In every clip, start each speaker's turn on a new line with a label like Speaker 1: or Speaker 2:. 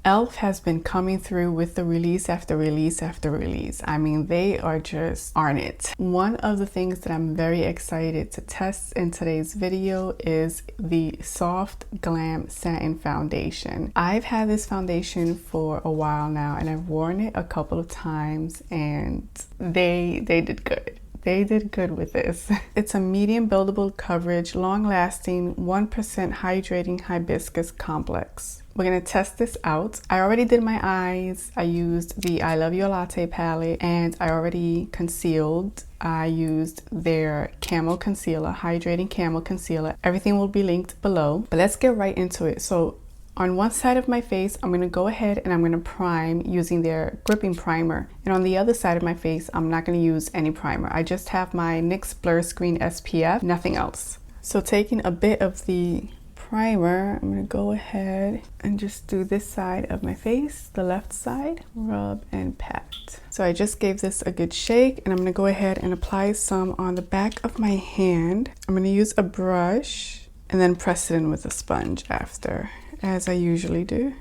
Speaker 1: E.l.f. has been coming through with the release after release after release. I mean, they are just on it. One of the things that I'm very excited to test in today's video is the Soft Glam Satin foundation. I've had this foundation for a while now, and I've worn it a couple of times, and they did good. They did good with this. It's a medium buildable coverage, long-lasting, 1% hydrating hibiscus complex. We're gonna test this out. I already did my eyes. I used the I Love Your Latte palette, and I already concealed. I used their Camo concealer, hydrating Camo concealer. Everything will be linked below, but let's get right into it. So on one side of my face, I'm gonna go ahead and I'm gonna prime using their gripping primer. And on the other side of my face, I'm not gonna use any primer. I just have my NYX Blur Screen SPF, nothing else. So taking a bit of the primer, I'm gonna go ahead and just do this side of my face, the left side, rub and pat. So I just gave this a good shake, and I'm gonna go ahead and apply some on the back of my hand. I'm gonna use a brush and then press it in with a sponge after, as I usually do.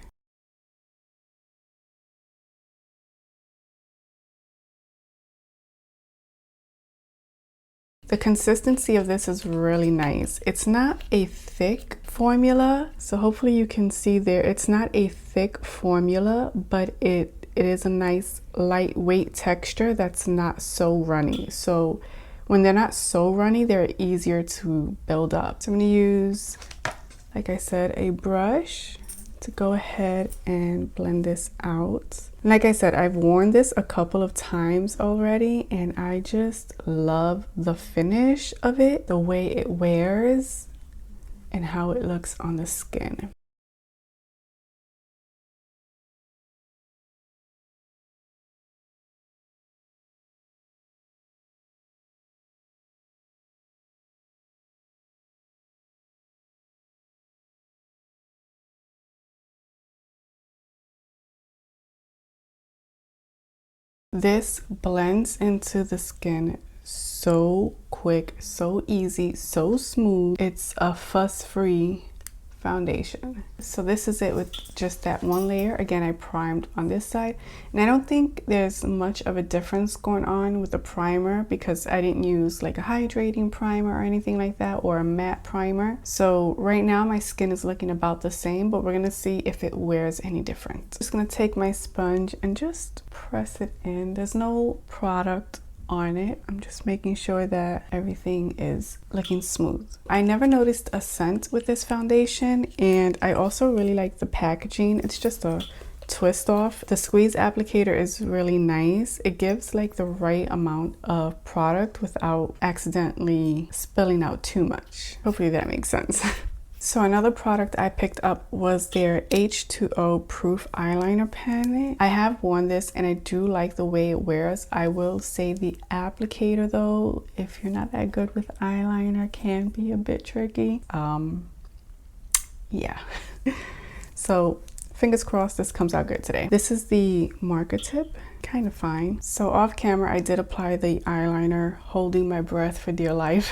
Speaker 1: The consistency of this is really nice. It's not a thick formula, so hopefully you can see there, it's not a thick formula, but it is a nice lightweight texture that's not so runny. So when they're not so runny, they're easier to build up. So I'm gonna use, like I said, a brush to go ahead and blend this out. Like I said, I've worn this a couple of times already, and I just love the finish of it, the way it wears and how it looks on the skin. This blends into the skin so quick, so easy, so smooth. It's a fuss-free foundation. So this is it with just that one layer. Again, I primed on this side, and I don't think there's much of a difference going on with the primer because I didn't use like a hydrating primer or anything like that, or a matte primer. So right now my skin is looking about the same, but we're gonna see if it wears any different. Just gonna take my sponge and just press it in. There's no product on it. I'm just making sure that everything is looking smooth. I never noticed a scent with this foundation, and I also really like the packaging. It's just a twist off. The squeeze applicator is really nice. It gives like the right amount of product without accidentally spilling out too much. Hopefully that makes sense. So another product I picked up was their H20 Proof Eyeliner Pen. I have worn this and I do like the way it wears. I will say the applicator though, if you're not that good with eyeliner, can be a bit tricky. Yeah. So fingers crossed this comes out good today. This is the marker tip, kind of fine. So off camera I did apply the eyeliner holding my breath for dear life.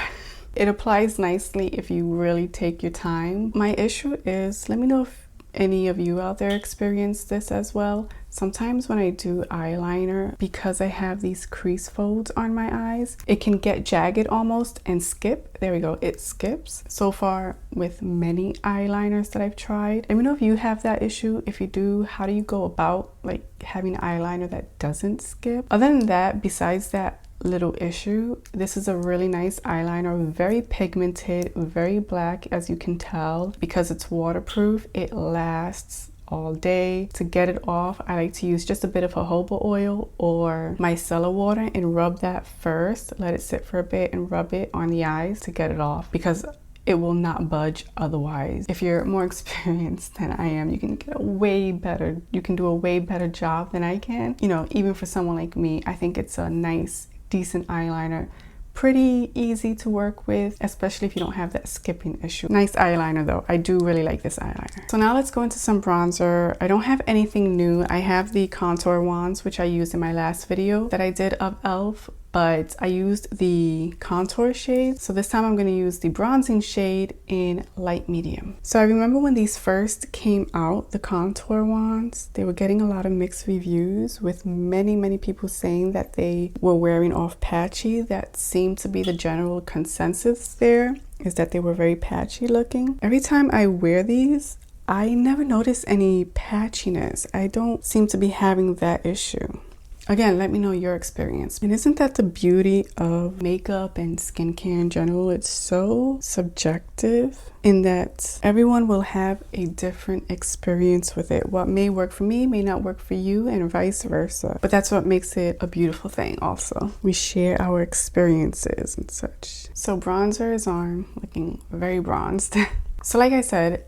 Speaker 1: It applies nicely if you really take your time. My issue is, let me know if any of you out there experience this as well. Sometimes when I do eyeliner, because I have these crease folds on my eyes, it can get jagged almost and skip. There we go, it skips. So far with many eyeliners that I've tried. Let me know if you have that issue. If you do, how do you go about like having eyeliner that doesn't skip? Other than that, besides that little issue, this is a really nice eyeliner, very pigmented, very black, as you can tell. Because it's waterproof, it lasts all day. To get it off, I like to use just a bit of jojoba oil or micellar water and rub that first, let it sit for a bit, and rub it on the eyes to get it off, because it will not budge otherwise. If you're more experienced than I am, you can get a way better, you can do a way better job than I can. You know, even for someone like me, I think it's a nice, decent eyeliner. Pretty easy to work with, especially if you don't have that skipping issue. Nice eyeliner though. I do really like this eyeliner. So now let's go into some bronzer. I don't have anything new. I have the contour wands, which I used in my last video that I did of E.l.f. but I used the contour shade. So this time I'm going to use the bronzing shade in light medium. So I remember when these first came out, the contour ones, they were getting a lot of mixed reviews with many people saying that they were wearing off patchy. That seemed to be the general consensus there, is that they were very patchy looking. Every time I wear these, I never notice any patchiness. I don't seem to be having that issue. Again, let me know your experience. And isn't that the beauty of makeup and skincare in general? It's so subjective in that everyone will have a different experience with it. What may work for me may not work for you, and vice versa. But that's what makes it a beautiful thing also. We share our experiences and such. So bronzer is on, looking very bronzed. So like I said,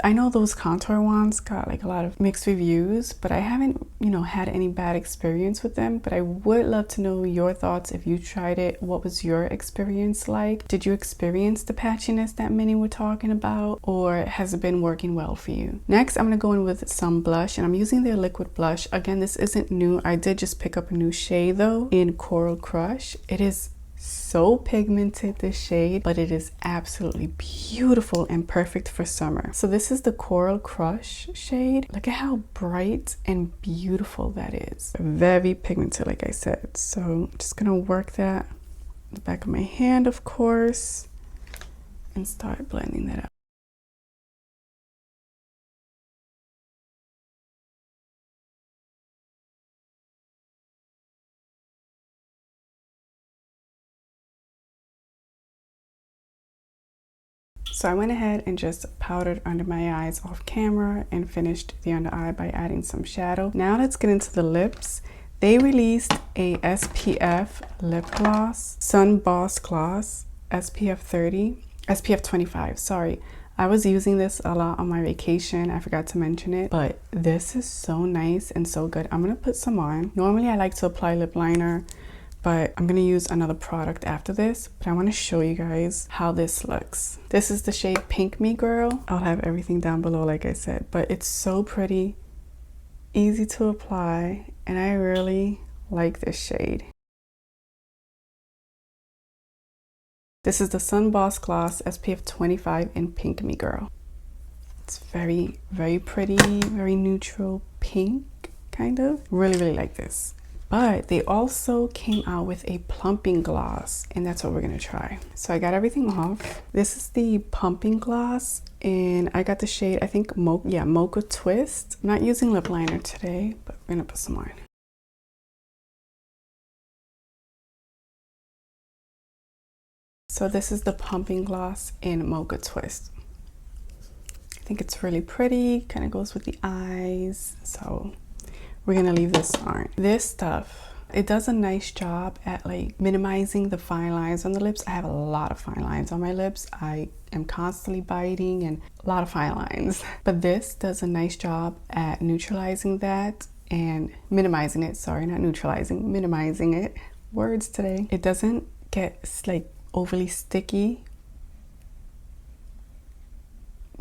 Speaker 1: I know those contour ones got like a lot of mixed reviews, but I haven't, had any bad experience with them. But I would love to know your thoughts if you tried it. What was your experience like? Did you experience the patchiness that many were talking about, or has it been working well for you? Next, I'm gonna go in with some blush, and I'm using their liquid blush. Again, this isn't new. I did just pick up a new shade though in Coral Crush. It is so pigmented, this shade, but it is absolutely beautiful and perfect for summer. So this is the Coral Crush shade. Look at how bright and beautiful that is. Very pigmented, like I said. So I'm just gonna work that on the back of my hand, of course, and start blending that out. So I went ahead and just powdered under my eyes off camera and finished the under eye by adding some shadow. Now let's get into the lips. They released a SPF lip gloss, Boss Gloss SPF 25, sorry. I was using this a lot on my vacation. I forgot to mention it, but this is so nice and so good. I'm gonna put some on. Normally I like to apply lip liner, but I'm gonna use another product after this, but I wanna show you guys how this looks. This is the shade Pink Me Girl. I'll have everything down below, like I said, but it's so pretty, easy to apply, and I really like this shade. This is the Boss Gloss SPF 25 in Pink Me Girl. It's very pretty, very neutral pink, kind of. Really like this. But they also came out with a plumping gloss, and that's what we're gonna try. So I got everything off. This is the Plumping Gloss, and I got the shade, I think, Mocha Twist. I'm not using lip liner today, but we're gonna put some on. So this is the Plumping Gloss in Mocha Twist. I think it's really pretty, kind of goes with the eyes, so we're gonna leave this on. This stuff, it does a nice job at like minimizing the fine lines on the lips. I have a lot of fine lines on my lips. I am constantly biting and a lot of fine lines. But this does a nice job at neutralizing that and minimizing it. Sorry, not neutralizing, minimizing it. Words today. It doesn't get like overly sticky.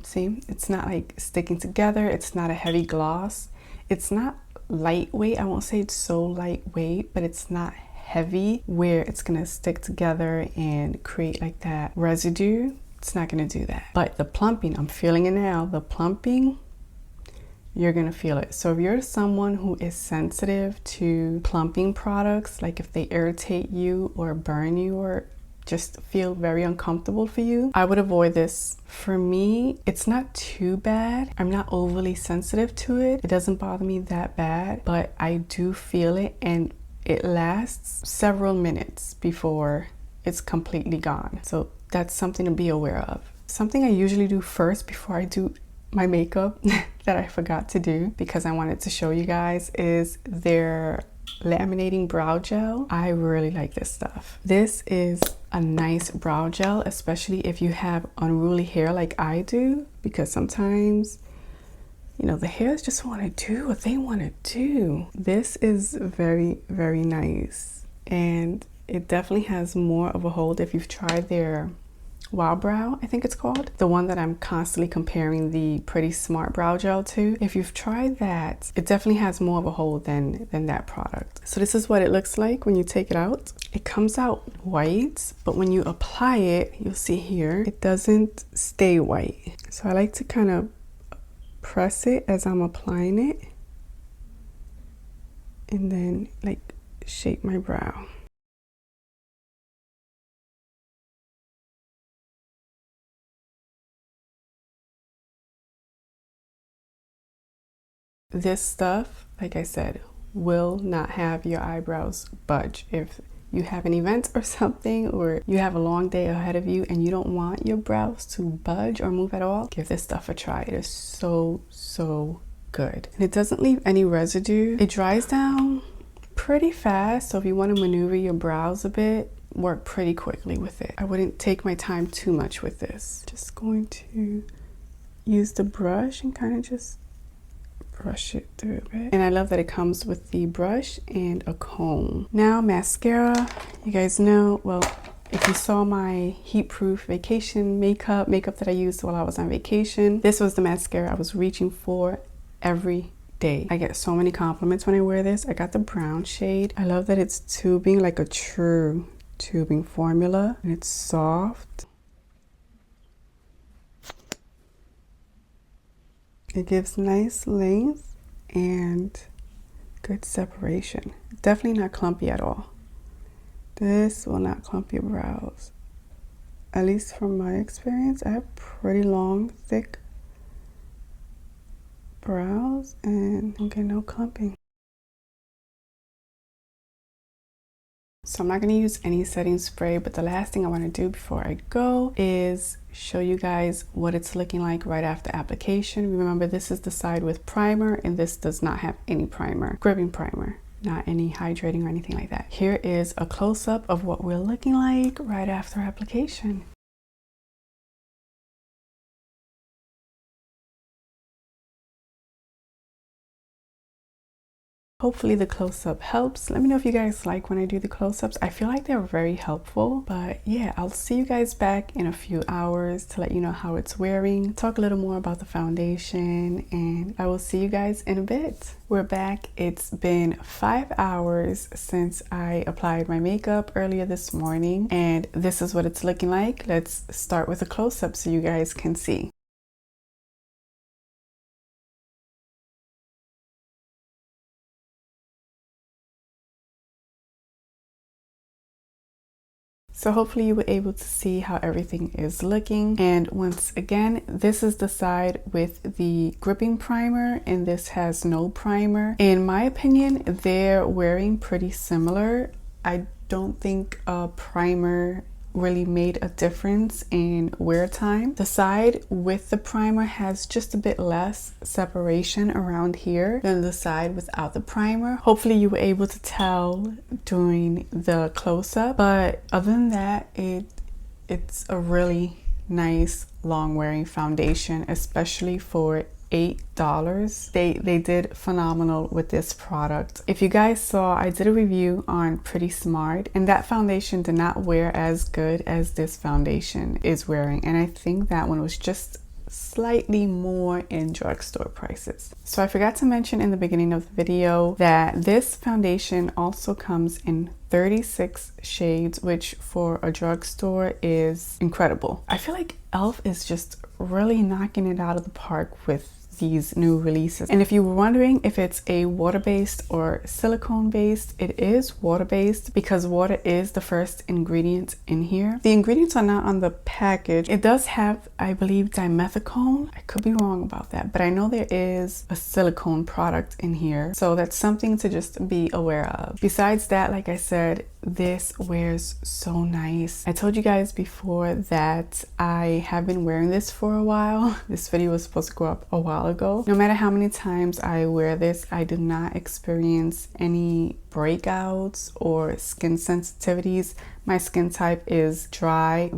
Speaker 1: See, it's not like sticking together. It's not a heavy gloss. It's not lightweight. I won't say it's so lightweight, but it's not heavy where it's gonna stick together and create like that residue. It's not gonna do that. But the plumping, I'm feeling it now. The plumping, you're gonna feel it. So if you're someone who is sensitive to plumping products, like if they irritate you or burn you or just feel very uncomfortable for you, I would avoid this. For me, it's not too bad. I'm not overly sensitive to it. It doesn't bother me that bad, but I do feel it, and it lasts several minutes before it's completely gone. So that's something to be aware of. Something I usually do first before I do my makeup that I forgot to do because I wanted to show you guys is their Laminating Brow Gel. I really like this stuff. This is a nice brow gel, especially if you have unruly hair like I do, because sometimes, the hairs just want to do what they want to do. This is very nice, and it definitely has more of a hold. If you've tried their Wow Brow, I think it's called. The one that I'm constantly comparing the Pretty Smart Brow Gel to. If you've tried that, it definitely has more of a hold than that product. So this is what it looks like when you take it out. It comes out white, but when you apply it, you'll see here, it doesn't stay white. So I like to kind of press it as I'm applying it and then like shape my brow. This stuff, like I said, will not have your eyebrows budge. If you have an event or something, or you have a long day ahead of you and you don't want your brows to budge or move at all, give this stuff a try. It is so good. And it doesn't leave any residue. It dries down pretty fast, so if you want to maneuver your brows a bit, work pretty quickly with it. I wouldn't take my time too much with this. Just going to use the brush and kind of just brush it through a bit. And I love that it comes with the brush and a comb. Now mascara, you guys know, well, if you saw my heat proof vacation makeup that I used while I was on vacation, this was the mascara I was reaching for every day. I get so many compliments when I wear this. I got the brown shade. I love that it's tubing, like a true tubing formula, and it's soft. It gives nice length and good separation. Definitely not clumpy at all. This will not clump your brows. At least from my experience, I have pretty long, thick brows and don't get no clumping. So I'm not going to use any setting spray, but the last thing I want to do before I go is show you guys what it's looking like right after application. Remember, this is the side with primer, and this does not have any primer, gripping primer, not any hydrating or anything like that. Here is a close-up of what we're looking like right after application. Hopefully the close-up helps. Let me know if you guys like when I do the close-ups. I feel like they're very helpful. But yeah, I'll see you guys back in a few hours to let you know how it's wearing, talk a little more about the foundation, and I will see you guys in a bit. We're back. It's been 5 hours since I applied my makeup earlier this morning, and this is what it's looking like. Let's start with a close-up so you guys can see. So hopefully you were able to see how everything is looking. And once again, this is the side with the gripping primer, and this has no primer. In my opinion, they're wearing pretty similar. I don't think a primer really made a difference in wear time. The side with the primer has just a bit less separation around here than the side without the primer. Hopefully you were able to tell during the close-up, but other than that, it's a really nice long wearing foundation, especially for $8. They did phenomenal with this product. If you guys saw, I did a review on Pretty Smart, and that foundation did not wear as good as this foundation is wearing, and I think that one was just slightly more in drugstore prices. So I forgot to mention in the beginning of the video that this foundation also comes in 36 shades, which for a drugstore is incredible. I feel like e.l.f. is just really knocking it out of the park with these new releases. And if you were wondering if it's a water-based or silicone-based, it is water-based because water is the first ingredient in here. The ingredients are not on the package. It does have, I believe, dimethicone. I could be wrong about that, but I know there is a silicone product in here, so that's something to just be aware of. Besides that, like I said, this wears so nice. I told you guys before that I have been wearing this for a while. This video was supposed to go up a while ago. No matter how many times I wear this, I do not experience any breakouts or skin sensitivities. My skin type is dry,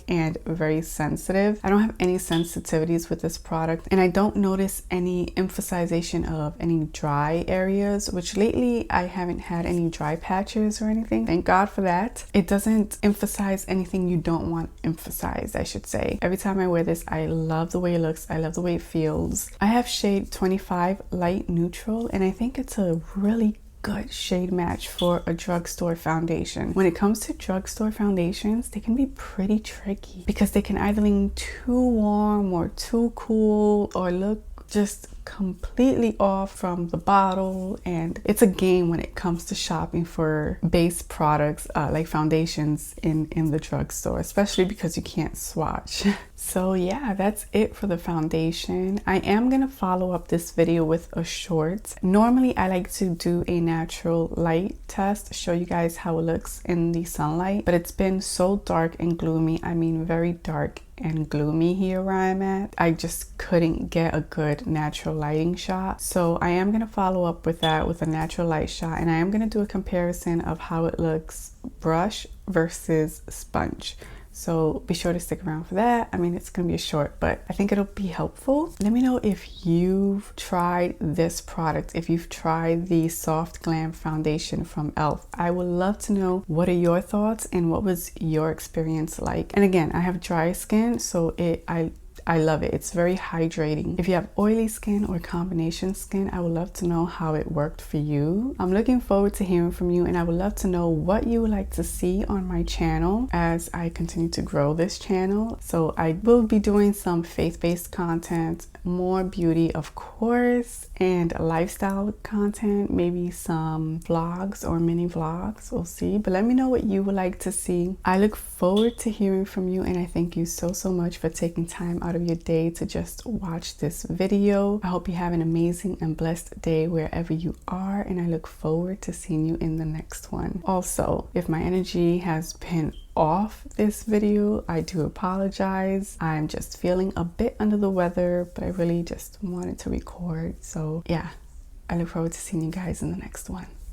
Speaker 1: and very sensitive. I don't have any sensitivities with this product, and I don't notice any emphasization of any dry areas, which lately I haven't had any dry patches or anything. Thank God for that. It doesn't emphasize anything you don't want emphasized, I should say. Every time I wear this, I love the way it looks. I love the way it feels. I have shade 25 Light Neutral, and I think it's a really good shade match for a drugstore foundation. When it comes to drugstore foundations, they can be pretty tricky because they can either lean too warm or too cool or look just completely off from the bottle, and it's a game when it comes to shopping for base products like foundations in the drugstore, especially because you can't swatch. So yeah, that's it for the foundation. I am gonna follow up this video with a short. Normally I like to do a natural light test, show you guys how it looks in the sunlight, but it's been so dark and gloomy. I mean very dark and gloomy here where I'm at. I just couldn't get a good natural lighting shot. So I am gonna follow up with that with a natural light shot, and I am gonna do a comparison of how it looks brush versus sponge. So be sure to stick around for that. I mean, it's gonna be a short, but I think it'll be helpful. Let me know if you've tried this product, if you've tried the Soft Glam Foundation from e.l.f. I would love to know what are your thoughts and what was your experience like. And again, I have dry skin, so I love it. It's very hydrating. If you have oily skin or combination skin, I would love to know how it worked for you. I'm looking forward to hearing from you, and I would love to know what you would like to see on my channel as I continue to grow this channel. So I will be doing some faith-based content, more beauty of course, and lifestyle content, maybe some vlogs or mini vlogs, we'll see. But let me know what you would like to see. I look forward to hearing from you, and I thank you so much for taking time out of your day to just watch this video. I hope you have an amazing and blessed day wherever you are, and I look forward to seeing you in the next one. Also, if my energy has been off this video, I do apologize. I'm just feeling a bit under the weather, but I really just wanted to record. So yeah, I look forward to seeing you guys in the next one.